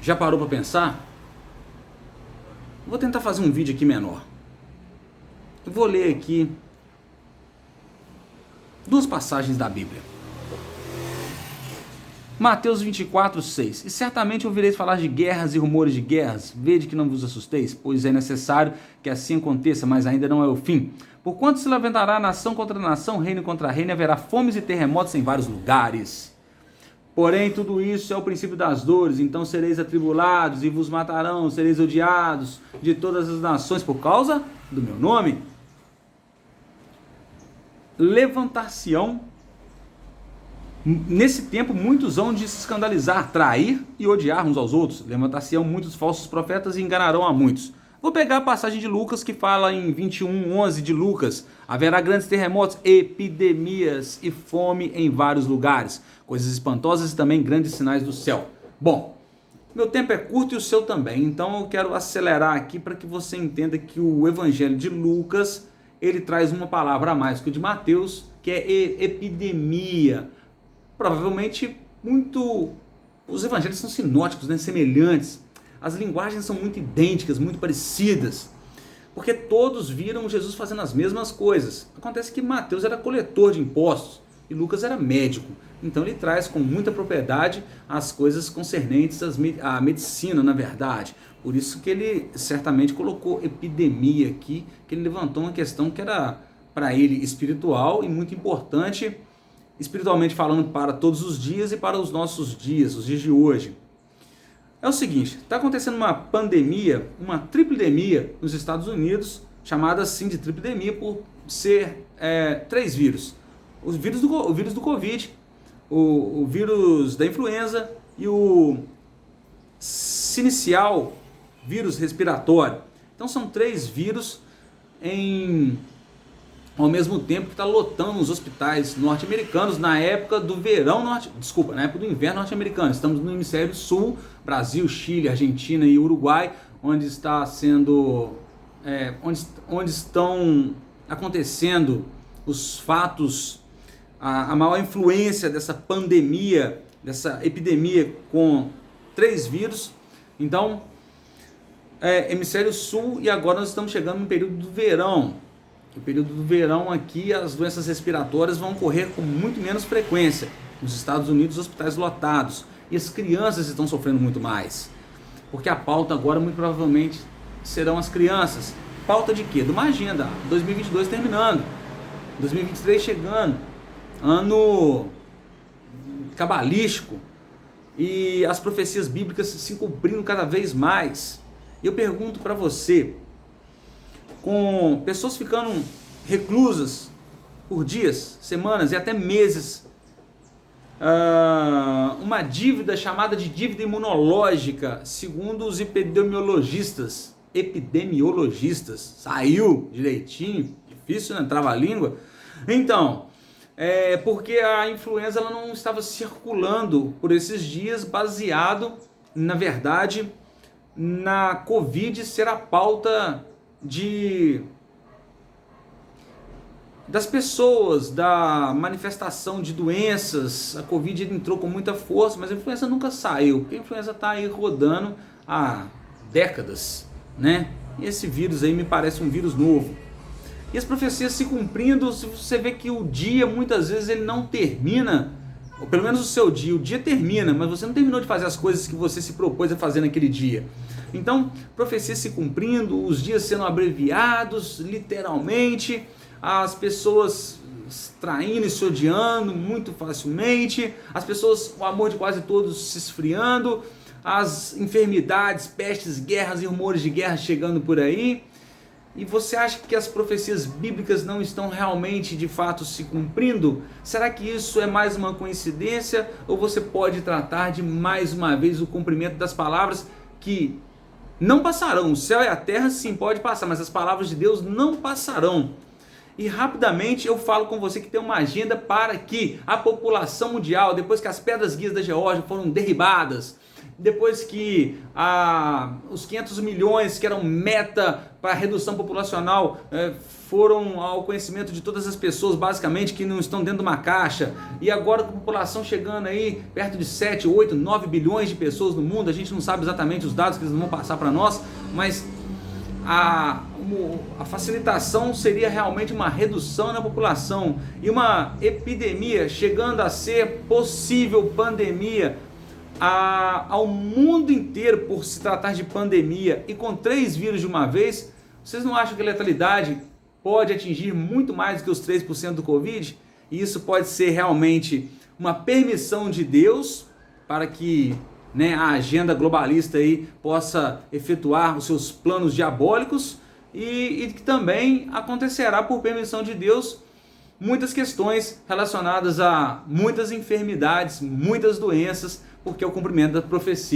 Já parou para pensar? Vou tentar fazer um vídeo aqui menor. Eu vou ler aqui duas passagens da Bíblia. Mateus 24:6. E certamente ouvireis falar de guerras e rumores de guerras. Vede que não vos assusteis, pois é necessário que assim aconteça, mas ainda não é o fim. Porquanto se levantará nação contra nação, reino contra reino, e haverá fomes e terremotos em vários lugares. Porém, tudo isso é o princípio das dores. Então sereis atribulados e vos matarão, sereis odiados de todas as nações por causa do meu nome. Levantar-se-ão. Nesse tempo, muitos hão de se escandalizar, trair e odiar uns aos outros. Levantar-se-ão muitos falsos profetas e enganarão a muitos. Vou pegar a passagem de Lucas que fala em 21:11 de Lucas. Haverá grandes terremotos, epidemias e fome em vários lugares. Coisas espantosas e também grandes sinais do céu. Bom, meu tempo é curto e o seu também. Então eu quero acelerar aqui para que você entenda que o evangelho de Lucas, ele traz uma palavra a mais que o de Mateus, que é epidemia. Provavelmente os evangelhos são sinóticos, né? Semelhantes. As linguagens são muito idênticas, muito parecidas, porque todos viram Jesus fazendo as mesmas coisas. Acontece que Mateus era coletor de impostos e Lucas era médico, então ele traz com muita propriedade as coisas concernentes à medicina, na verdade. Por isso que ele certamente colocou epidemia aqui, que ele levantou uma questão que era para ele espiritual e muito importante, espiritualmente falando, para todos os dias e para os nossos dias, os dias de hoje. É o seguinte, está acontecendo uma pandemia, uma tripidemia nos Estados Unidos, chamada assim de tripidemia por ser 3 vírus. O vírus do Covid, o vírus da influenza e o sinicial vírus respiratório. Então são 3 vírus ao mesmo tempo que está lotando os hospitais norte-americanos na época do na época do inverno norte-americano. Estamos no hemisfério sul, Brasil, Chile, Argentina e Uruguai, onde onde estão acontecendo os fatos, a maior influência dessa pandemia, dessa epidemia com 3 vírus. Então, hemisfério sul, e agora nós estamos chegando no período do verão. No período do verão aqui, as doenças respiratórias vão ocorrer com muito menos frequência. Nos Estados Unidos, hospitais lotados. E as crianças estão sofrendo muito mais. Porque a pauta agora, muito provavelmente, serão as crianças. Pauta de quê? De uma agenda. 2022 terminando. 2023 chegando. Ano cabalístico. E as profecias bíblicas se cumprindo cada vez mais. E eu pergunto para você, com pessoas ficando reclusas por dias, semanas e até meses, uma dívida chamada de dívida imunológica, segundo os epidemiologistas, saiu direitinho, difícil, né? Trava a língua. Então, porque a influenza ela não estava circulando por esses dias, baseado, na verdade, na Covid ser a pauta das pessoas, da manifestação de doenças. A Covid entrou com muita força, mas a influenza nunca saiu, porque a influenza está aí rodando há décadas, né? E esse vírus aí me parece um vírus novo. E as profecias se cumprindo, você vê que o dia muitas vezes ele não termina, ou pelo menos o dia termina, mas você não terminou de fazer as coisas que você se propôs a fazer naquele dia. Então, profecias se cumprindo, os dias sendo abreviados, literalmente, as pessoas traindo e se odiando muito facilmente, as pessoas, o amor de quase todos se esfriando, as enfermidades, pestes, guerras e rumores de guerra chegando por aí. E você acha que as profecias bíblicas não estão realmente, de fato, se cumprindo? Será que isso é mais uma coincidência? Ou você pode tratar de, mais uma vez, o cumprimento das palavras que não passarão? O céu e a terra sim pode passar, mas as palavras de Deus não passarão. E rapidamente eu falo com você que tem uma agenda para que a população mundial, depois que as pedras guias da Geórgia foram derribadas, depois que os 500 milhões que eram meta para redução populacional foram ao conhecimento de todas as pessoas, basicamente, que não estão dentro de uma caixa, e agora com a população chegando aí perto de 7, 8, 9 bilhões de pessoas no mundo, a gente não sabe exatamente os dados que eles vão passar para nós, mas a facilitação seria realmente uma redução na população, e uma epidemia chegando a ser possível pandemia ao mundo inteiro, por se tratar de pandemia e com 3 vírus de uma vez. Vocês não acham que a letalidade pode atingir muito mais do que os 3% do Covid? E isso pode ser realmente uma permissão de Deus para que a agenda globalista aí possa efetuar os seus planos diabólicos, e que também acontecerá por permissão de Deus muitas questões relacionadas a muitas enfermidades, muitas doenças, porque é o cumprimento da profecia.